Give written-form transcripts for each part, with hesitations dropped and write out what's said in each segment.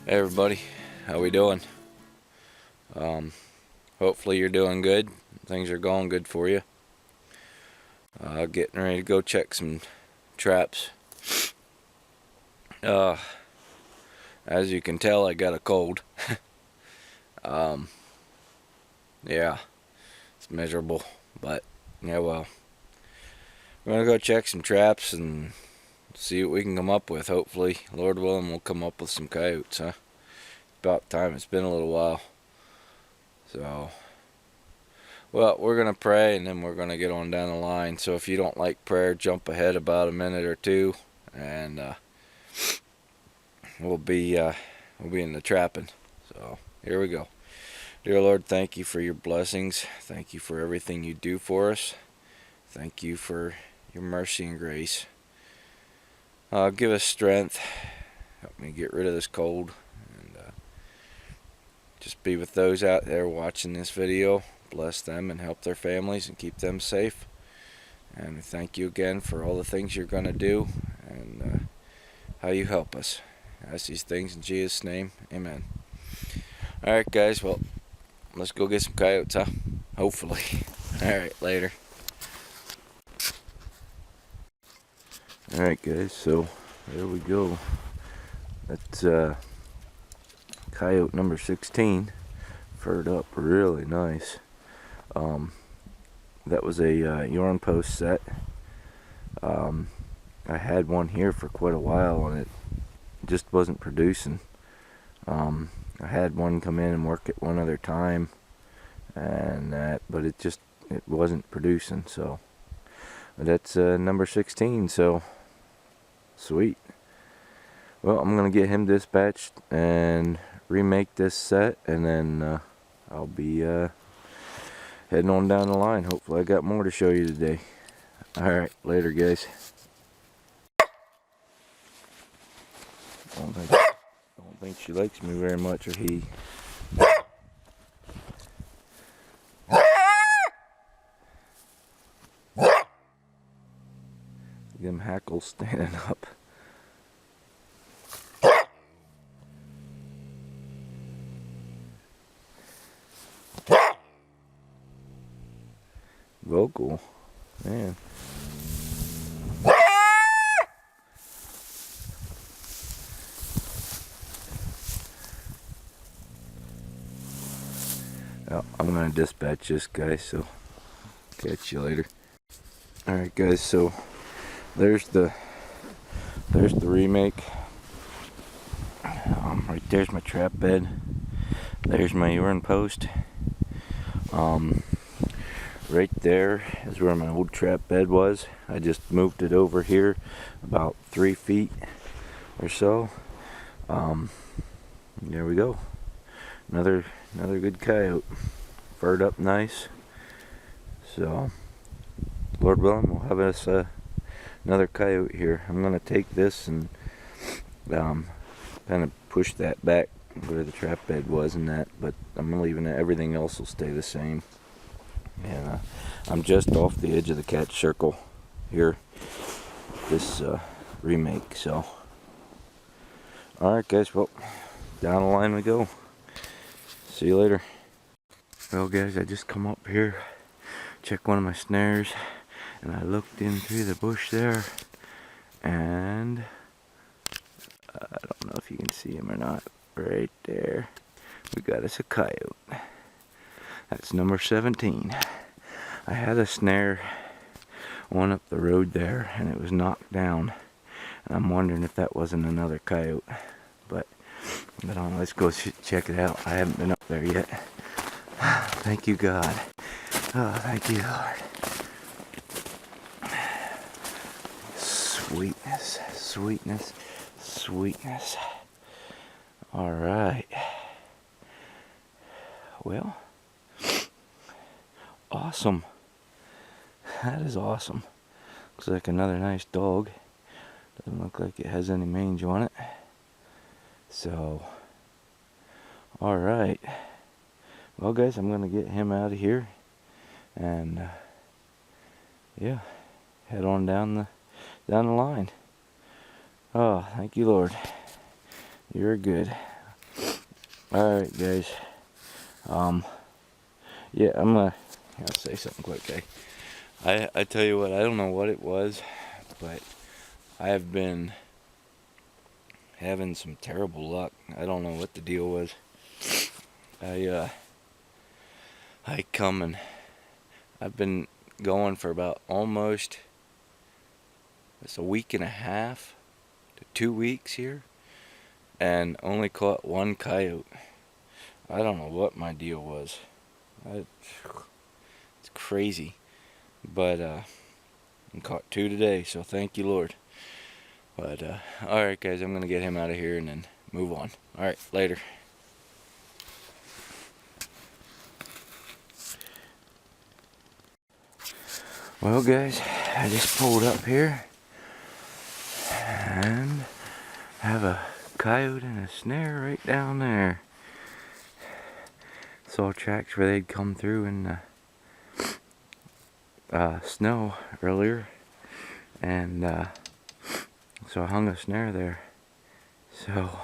Hey everybody, how we doing? Hopefully you're doing good. Things are going good for you. Getting ready to go check some traps. As you can tell, I got a cold. Yeah, it's miserable, but yeah, well, we're gonna go check some traps and see what we can come up with. Hopefully, Lord willing, we'll come up with some coyotes, huh? About time. It's been a little while. So, well, we're going to pray and then we're going to get on down the line. So if you don't like prayer, jump ahead about a minute or two and we'll be in the trapping. So here we go. Dear Lord, thank you for your blessings. Thank you for everything you do for us. Thank you for your mercy and grace. Give us strength. Help me get rid of this cold. And just be with those out there watching this video. Bless them and help their families and keep them safe. And we thank you again for all the things you're going to do and how you help us. I ask these things in Jesus' name. Amen. Alright guys, well, let's go get some coyotes, huh? Hopefully. Alright, later. Alright guys, so there we go. That's coyote number 16. Furred up really nice. That was a yarn post set. I had one here for quite a while and it just wasn't producing. I had one come in and work it one other time and but it wasn't producing. So but that's number 16, so sweet. Well, I'm gonna get him dispatched and remake this set, and then I'll be heading on down the line. Hopefully I got more to show you today. Alright, later guys. Don't think she likes me very much, or he. Them hackles standing up. Vocal, man. Well, I'm gonna dispatch this guy, so catch you later. Alright guys, so there's the remake. Right there's my trap bed. There's my urine post. Right there is where my old trap bed was. I just moved it over here about 3 feet or so. There we go. Another good coyote. Furred up nice. So Lord willing, we'll have us another coyote here. I'm gonna take this and kind of push that back where the trap bed was and that, but I'm leaving it. Everything else will stay the same. And I'm just off the edge of the catch circle here, this remake. So alright guys, well, down the line we go. See you later. Well guys, I just come up here, check one of my snares, and I looked in through the bush there, and I don't know if you can see him or not. Right there, we got us a coyote. That's number 17. I had a snare one up the road there and it was knocked down, and I'm wondering if that wasn't another coyote, but I don't know. Let's go check it out. I haven't been up there yet. Thank you God. Oh, thank you Lord. Sweetness, sweetness, sweetness. Alright. Well, awesome. That is awesome. Looks like another nice dog. Doesn't look like it has any mange on it. So, alright. Well guys, I'm gonna get him out of here and yeah, head on down the line. Oh, thank you Lord. You're good. Alright guys, yeah, I'll say something quick, I tell you what, I don't know what it was, but I have been having some terrible luck. I don't know what the deal was. I come and I've been going for about almost, it's a week and a half to 2 weeks here, and only caught one coyote. I don't know what my deal was. It's crazy, but I caught 2 today, so thank you, Lord. But alright guys, I'm gonna get him out of here and then move on. Alright, later. Well guys, I just pulled up here and have a coyote and a snare right down there. Saw tracks where they'd come through in the snow earlier, and so I hung a snare there. So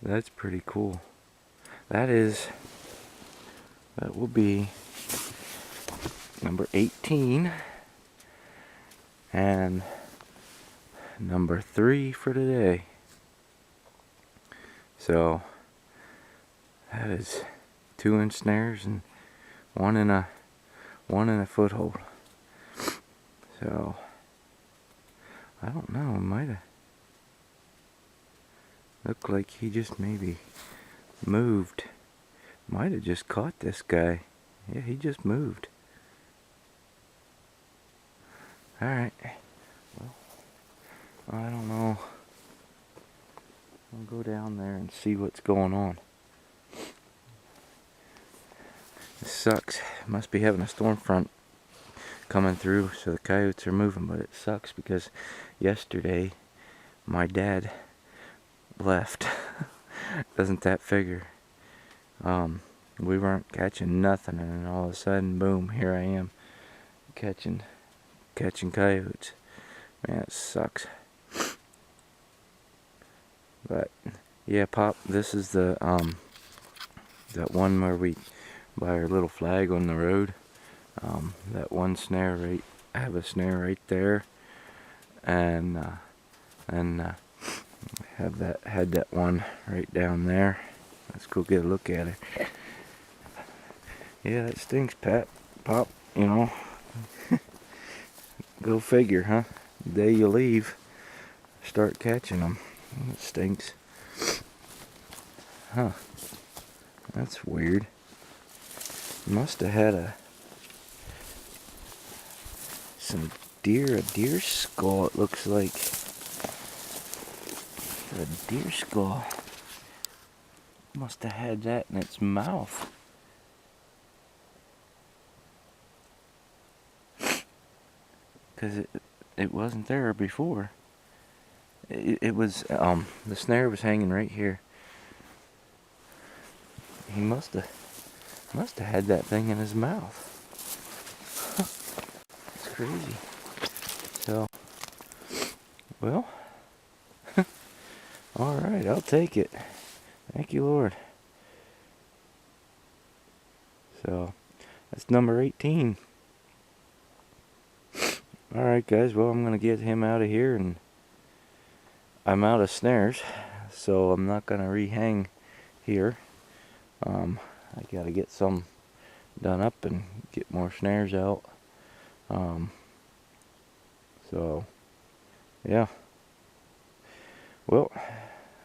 that's pretty cool. That will be number 18 and number 3 for today. So that is 2-inch snares and one in a foothold. So I don't know, it might have looked like he just maybe moved. Might have just caught this guy. Yeah, he just moved. Alright. Well, I don't know. I'll go down there and see what's going on. This sucks. Must be having a storm front coming through, so the coyotes are moving, but it sucks because yesterday my dad left. Doesn't that figure? We weren't catching nothing, and then all of a sudden, boom, here I am catching coyotes. Man, it sucks. But yeah, Pop, this is the that one where we buy our little flag on the road. That one snare right, I have a snare right there, and had that one right down there. Let's go get a look at it. Yeah, that stinks, Pop, you know. Go figure, huh? The day you leave, start catching them. It stinks. Huh. That's weird. Must have had a deer skull, it looks like. A deer skull. Must have had that in its mouth. Because it wasn't there before. It was, the snare was hanging right here. He must have had that thing in his mouth. It's crazy. So, well, alright, I'll take it. Thank you, Lord. So, that's number 18. Alright guys, well, I'm going to get him out of here, and I'm out of snares, so I'm not going to rehang here. I got to get some done up and get more snares out. So, yeah. Well,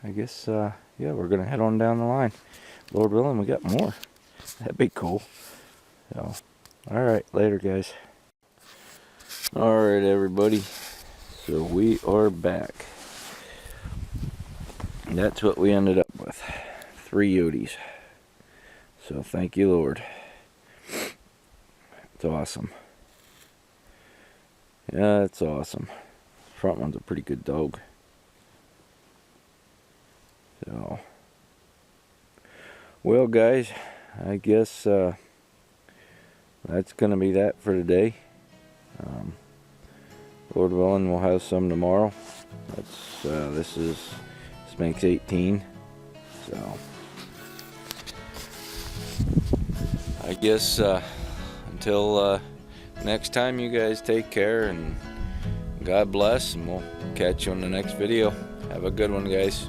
I guess, yeah, we're going to head on down the line. Lord willing, we got more. That'd be cool. So, alright, later guys. Alright everybody, so we are back. That's what we ended up with. 3 Yots. So thank you, Lord. It's awesome. Yeah, it's awesome. Front one's a pretty good dog. So, well guys, I guess that's gonna be that for today. Lord willing, we'll have some tomorrow. This makes 18. So Yes, until next time, you guys take care and God bless, and we'll catch you on the next video. Have a good one, guys.